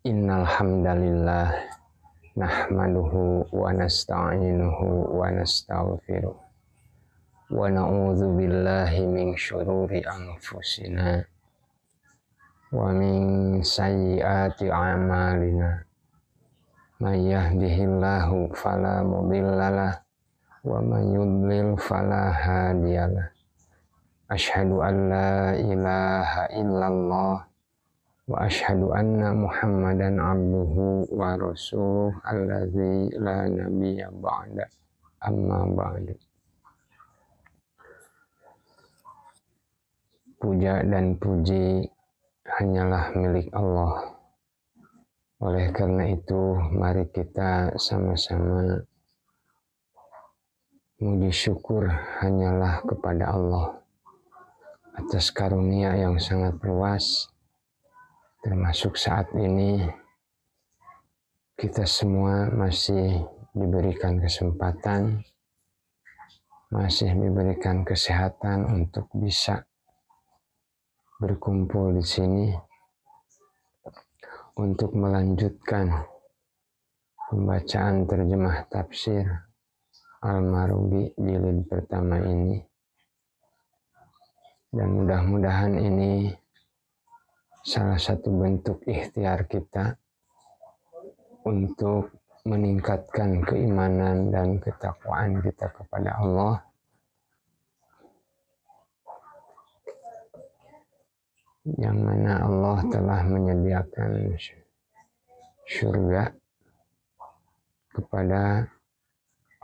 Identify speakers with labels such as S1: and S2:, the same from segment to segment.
S1: Innal hamdalillah nahmaduhu wa nasta'inuhu wa nastaghfiruh wa na'udzu billahi min syururi anfusina wa min sayyiati a'malina may yahdihillahu fala mudhillalah wa may yudlil fala hadiyalah. Asyhadu an la ilaha illallah wa asyhadu anna Muhammadan abduhu wa rasuluh allazi la nabiyya ba'da, amma ba'du. Puja dan puji hanyalah milik Allah. Oleh karena itu, mari kita sama-sama muji syukur hanyalah kepada Allah atas karunia yang sangat luas. Termasuk saat ini kita semua masih diberikan kesempatan, masih diberikan kesehatan untuk bisa berkumpul di sini untuk melanjutkan pembacaan terjemah tafsir Al-Marugi jilid pertama ini. Dan mudah-mudahan ini salah satu bentuk ikhtiar kita untuk meningkatkan keimanan dan ketakwaan kita kepada Allah, yang mana Allah telah menyediakan surga kepada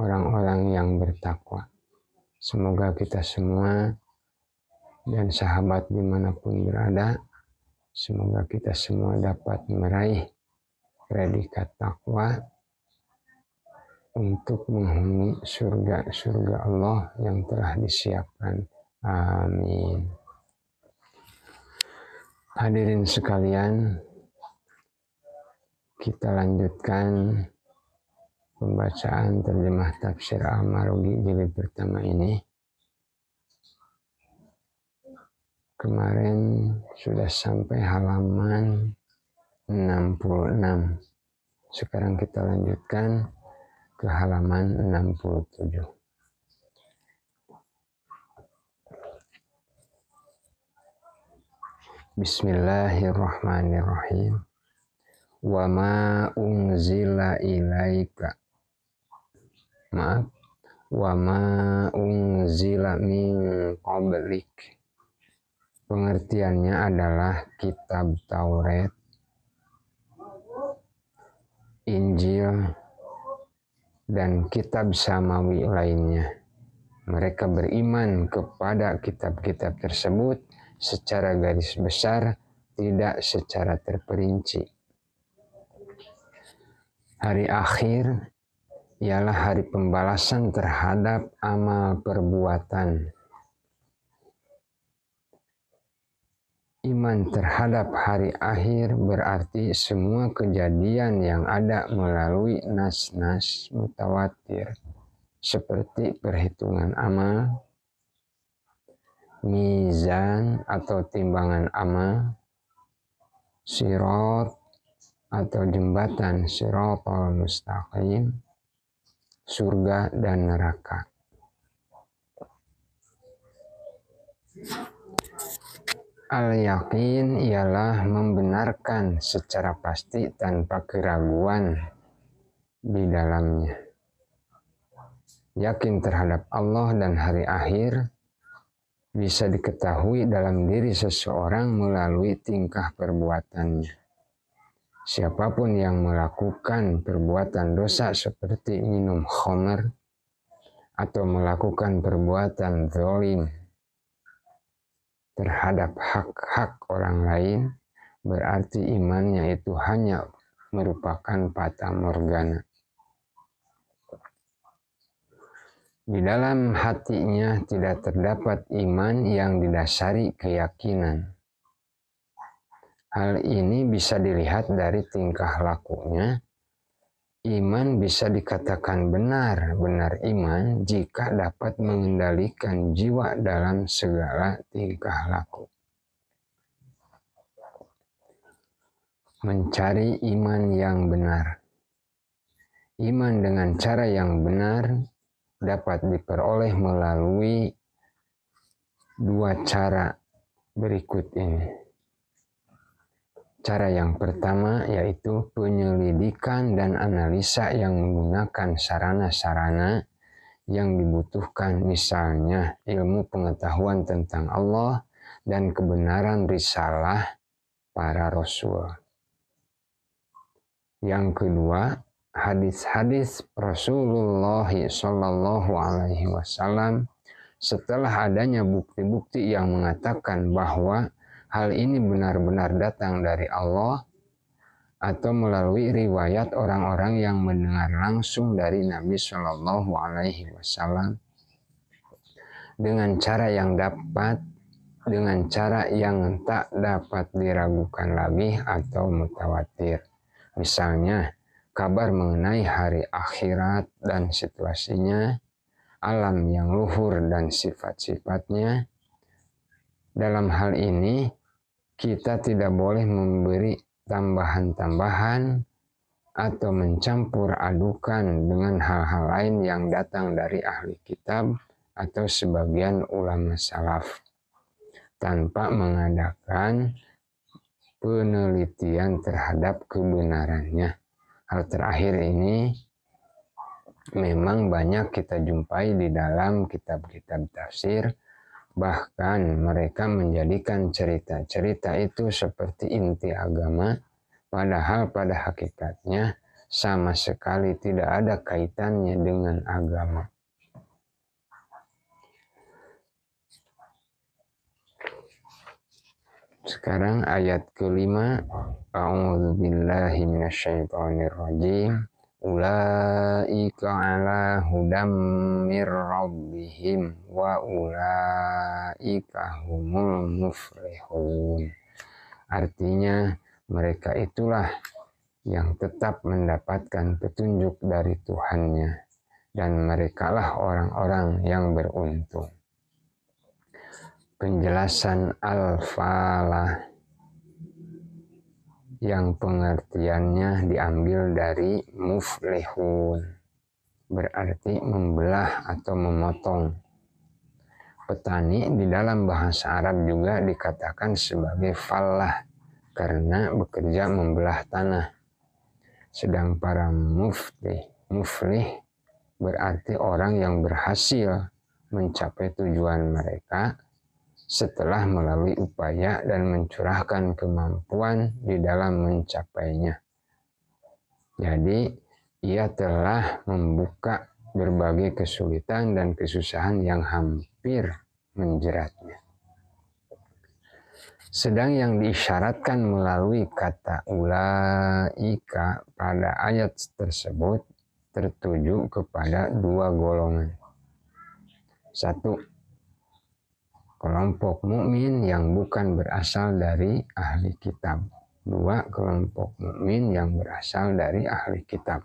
S1: orang-orang yang bertakwa. Semoga kita semua dan sahabat dimanapun berada, semoga kita semua dapat meraih predikat takwa untuk menghuni surga Allah yang telah disiapkan. Amin. Hadirin sekalian, kita lanjutkan pembacaan terjemah tafsir Al-Marugi jilid pertama ini. Kemarin sudah sampai halaman 66. Sekarang kita lanjutkan ke halaman 67. Bismillahirrahmanirrahim. Wa ma unzila ilaika. Wa ma unzila min qablik. Pengertiannya adalah kitab Taurat, Injil, dan kitab samawi lainnya. Mereka beriman kepada kitab-kitab tersebut secara garis besar, tidak secara terperinci. Hari akhir ialah hari pembalasan terhadap amal perbuatan. Iman terhadap hari akhir berarti semua kejadian yang ada melalui nas-nas mutawatir, seperti perhitungan amal, mizan atau timbangan amal, sirat atau jembatan siratal mustaqim, surga dan neraka. Al-yakin ialah membenarkan secara pasti tanpa keraguan di dalamnya. Yakin terhadap Allah dan hari akhir bisa diketahui dalam diri seseorang melalui tingkah perbuatannya. Siapapun yang melakukan perbuatan dosa seperti minum khamar atau melakukan perbuatan zalim terhadap hak-hak orang lain, berarti imannya itu hanya merupakan fata morgana. Di dalam hatinya tidak terdapat iman yang didasari keyakinan. Hal ini bisa dilihat dari tingkah lakunya. Iman bisa dikatakan benar iman jika dapat mengendalikan jiwa dalam segala tingkah laku. mencari iman yang benar. Iman dengan cara yang benar dapat diperoleh melalui dua cara berikut ini. Cara yang pertama yaitu penyelidikan dan analisa yang menggunakan sarana-sarana yang dibutuhkan, misalnya ilmu pengetahuan tentang Allah dan kebenaran risalah para rasul. Yang kedua, hadis-hadis Rasulullah Shallallahu Alaihi Wasallam setelah adanya bukti-bukti yang mengatakan bahwa hal ini benar-benar datang dari Allah atau melalui riwayat orang-orang yang mendengar langsung dari Nabi Shallallahu Alaihi Wasallam dengan cara yang tak dapat diragukan lagi atau mutawatir. Misalnya, kabar mengenai hari akhirat dan situasinya, alam yang luhur dan sifat-sifatnya. Dalam hal ini, kita tidak boleh memberi tambahan-tambahan atau mencampur adukan dengan hal-hal lain yang datang dari ahli kitab atau sebagian ulama salaf, tanpa mengadakan penelitian terhadap kebenarannya. Hal terakhir ini memang banyak kita jumpai di dalam kitab-kitab tafsir. Bahkan mereka menjadikan cerita-cerita itu seperti inti agama, padahal pada hakikatnya sama sekali tidak ada kaitannya dengan agama. Sekarang ayat kelima. A'udzubillahi minasyaitonirrajim. Ulaika ala hudam mir rabbihim wa ulaika humul muflihun. Artinya mereka itulah yang tetap mendapatkan petunjuk dari Tuhannya, dan merekalah orang-orang yang beruntung. Penjelasan al-falah yang pengertiannya diambil dari muflihun, berarti membelah atau memotong. Petani di dalam bahasa Arab juga dikatakan sebagai fallah karena bekerja membelah tanah. Sedang para muflih berarti orang yang berhasil mencapai tujuan mereka setelah melalui upaya dan mencurahkan kemampuan di dalam mencapainya. Jadi, ia telah membuka berbagai kesulitan dan kesusahan yang hampir menjeratnya. Sedang yang diisyaratkan melalui kata ulaika pada ayat tersebut tertuju kepada dua golongan. Satu, kelompok mukmin yang bukan berasal dari ahli kitab. Dua, kelompok mukmin yang berasal dari ahli kitab.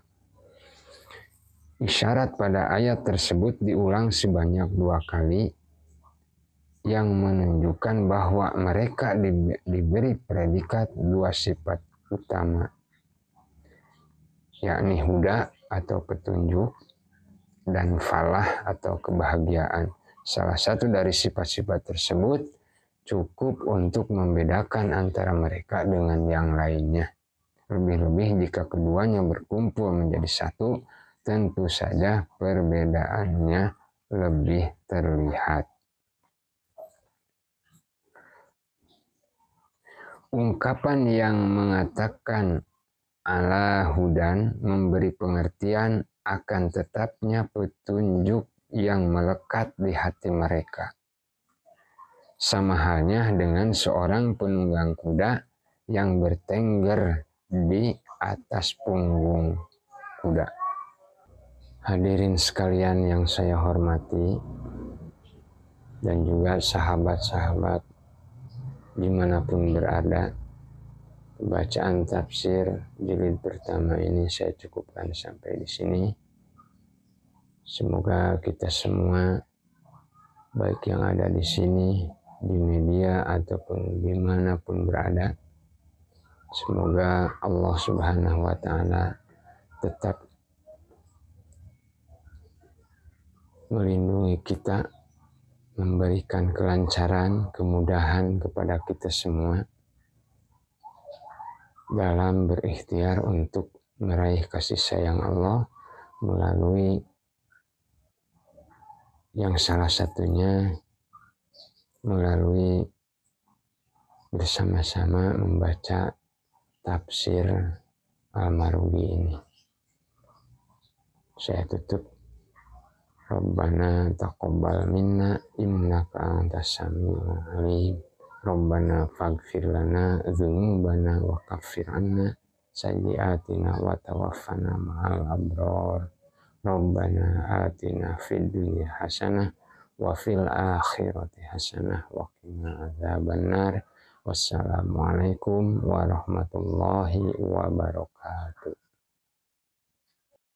S1: Isyarat pada ayat tersebut diulang sebanyak 2 kali yang menunjukkan bahwa mereka diberi predikat 2 sifat utama, yakni huda atau petunjuk dan falah atau kebahagiaan. Salah satu dari sifat-sifat tersebut cukup untuk membedakan antara mereka dengan yang lainnya. Lebih-lebih jika keduanya berkumpul menjadi satu, tentu saja perbedaannya lebih terlihat. Ungkapan yang mengatakan ala hudan memberi pengertian akan tetapnya petunjuk yang melekat di hati mereka. Sama halnya dengan seorang penunggang kuda yang bertengger di atas punggung kuda. Hadirin sekalian yang saya hormati, dan juga sahabat-sahabat dimanapun berada, bacaan tafsir jilid pertama ini saya cukupkan sampai di sini. Semoga kita semua, baik yang ada di sini, di media ataupun dimanapun berada, Semoga Allah Subhanahu wa Ta'ala tetap melindungi kita, memberikan kelancaran, kemudahan kepada kita semua dalam berikhtiar untuk meraih kasih sayang Allah melalui yang salah satunya melalui bersama-sama membaca tafsir Al-Marudi ini. Saya tutup. Rabbana taqabbal minna innaka antas samiul alim. Rabbana faghfir lana dzunubana wa kaffir anna sayyi'atina wa tawaffana ma'al abrar. Rabbana atina fid dunya hasanah wa fil akhirati hasanah wa qina adzabannar. Wassalamualaikum warahmatullahi wabarakatuh.